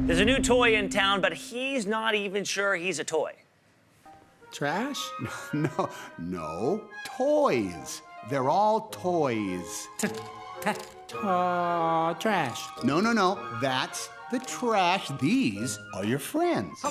There's a new toy in town, but he's not even sure he's a toy. Trash? No, toys. They're all toys. Trash. No, that's the trash. These are your friends.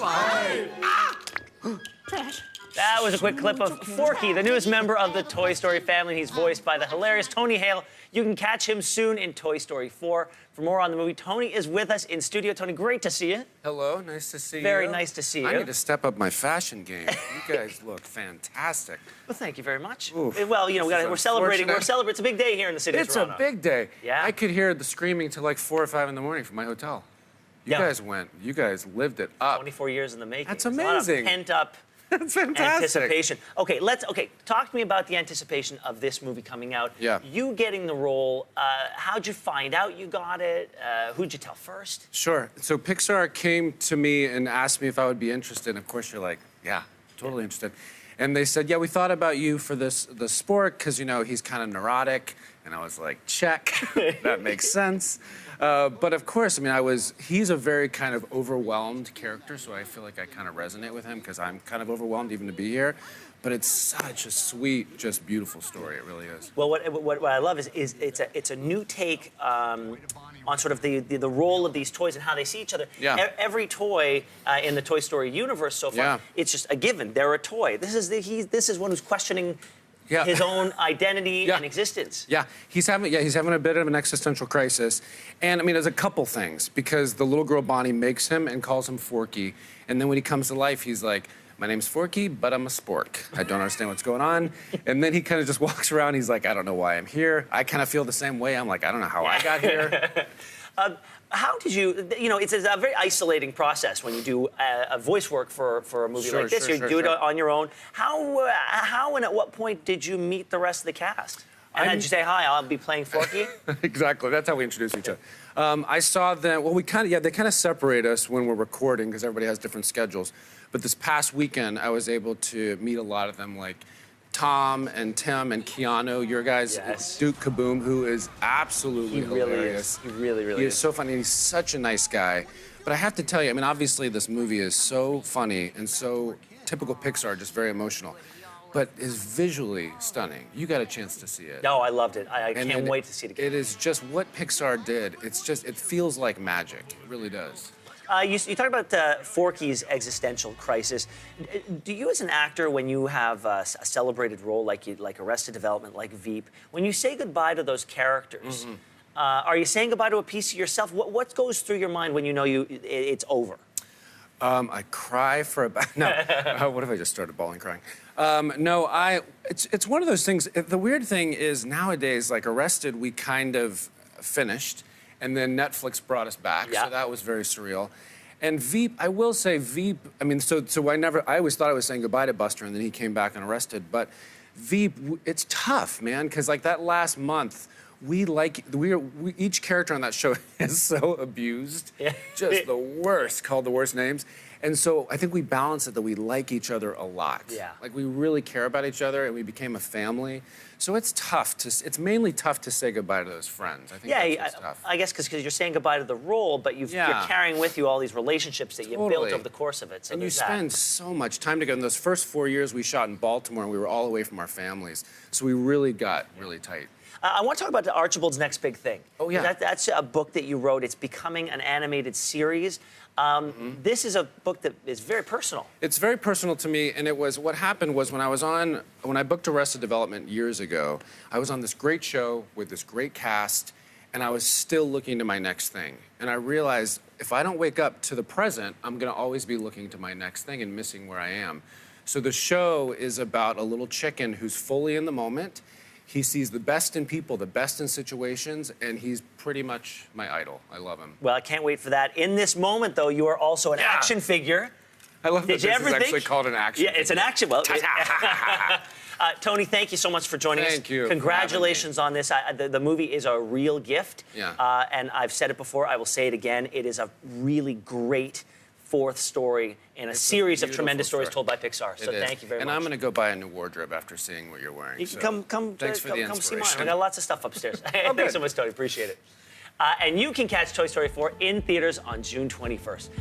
Trash. That was a quick clip of Forky, the newest member of the Toy Story family. He's voiced by the hilarious Tony Hale. You can catch him soon in Toy Story 4. For more on the movie, Tony is with us in studio. Tony, great to see you. Hello, nice to see you. Very nice to see you. I need to step up my fashion game. You guys look fantastic. Well, thank you very much. Oof. Well, you know, we're celebrating. Unfortunate. It's a big day here in the city of It's Toronto. a big day. Yeah. I could hear the screaming till like 4 or 5 in the morning from my hotel. You guys lived it up. 24 years in the making. That's There's amazing. A lot of pent-up That's fantastic. anticipation. Okay, talk to me about the anticipation of this movie coming out. Yeah. You getting the role, how'd you find out you got it? Who'd you tell first? Sure. So Pixar came to me and asked me if I would be interested. And of course, you're like, yeah, totally interested. And they said, yeah, we thought about you for the sport because, you know, he's kind of neurotic. And I was like, check, that makes sense. But of course, I mean, he's a very kind of overwhelmed character, so I feel like I kind of resonate with him because I'm kind of overwhelmed even to be here. But it's such a sweet, just beautiful story. It really is. Well, what I love is it's a new take on sort of the role of these toys and how they see each other. Yeah. Every toy in the Toy Story universe so far, it's just a given. They're a toy. This is one who's questioning his own identity and existence. Yeah, he's having a bit of an existential crisis. And I mean, there's a couple things, because the little girl Bonnie makes him and calls him Forky. And then when he comes to life, he's like, my name's Forky, but I'm a spork. I don't understand what's going on. And then he kind of just walks around. He's like, I don't know why I'm here. I kind of feel the same way. I'm like, I don't know how I got here. How did you know, it's a very isolating process when you do a voice work for a movie like this. You do it on your own. How and at what point did you meet the rest of the cast? And did you say, hi, I'll be playing Forky? Exactly, that's how we introduce each other. I saw them, well, they kind of separate us when we're recording because everybody has different schedules. But this past weekend, I was able to meet a lot of them, like Tom and Tim and Keanu, your guys, Duke Kaboom, who is absolutely hilarious. He really is. He is so funny. He's such a nice guy. But I have to tell you, I mean, obviously this movie is so funny and so typical Pixar, just very emotional, but is visually stunning. You got a chance to see it. No, I loved it. I can't wait to see it again. It is just what Pixar did. It feels like magic. It really does. You talk about Forky's existential crisis. Do you, as an actor, when you have a celebrated role like Arrested Development, like Veep, when you say goodbye to those characters, are you saying goodbye to a piece of yourself? What goes through your mind when you know it's over? I cry for about... No, what if I just started bawling crying? No, it's one of those things. The weird thing is nowadays, like Arrested, we kind of finished. And then Netflix brought us back, so that was very surreal. And Veep, I will say Veep, I mean, so I always thought I was saying goodbye to Buster, and then he came back and Arrested. But Veep, it's tough, man, because like that last month, each character on that show is so abused, just the worst, called the worst names. And so I think we balance it that we like each other a lot. Yeah. Like we really care about each other and we became a family. So it's tough it's mainly tough to say goodbye to those friends. I think that's what's tough. I guess because you're saying goodbye to the role, but you're carrying with you all these relationships that you built over the course of it. So and you spend so much time together. In those first 4 years we shot in Baltimore, and we were all away from our families. So we really got really tight. I want to talk about Archibald's Next Big Thing. Oh, yeah. That's a book that you wrote. It's becoming an animated series. This is a book that is very personal. It's very personal to me, and what happened was when I booked Arrested Development years ago, I was on this great show with this great cast, and I was still looking to my next thing. And I realized if I don't wake up to the present, I'm gonna always be looking to my next thing and missing where I am. So the show is about a little chicken who's fully in the moment. He sees the best in people, the best in situations, and he's pretty much my idol. I love him. Well, I can't wait for that. In this moment, though, you are also an action figure. I love that this is actually called an action figure. Yeah, it's an action. Well, Tony, thank you so much for joining us. Thank you. Congratulations on this. The movie is a real gift. Yeah. And I've said it before, I will say it again. It is a really great fourth story in a series of tremendous stories told by Pixar. So thank you very much. And I'm going to go buy a new wardrobe after seeing what you're wearing. You can come Thanks for the come see mine. inspiration. We got lots of stuff upstairs. Thanks so much, Tony. Appreciate it. And you can catch Toy Story 4 in theaters on June 21st.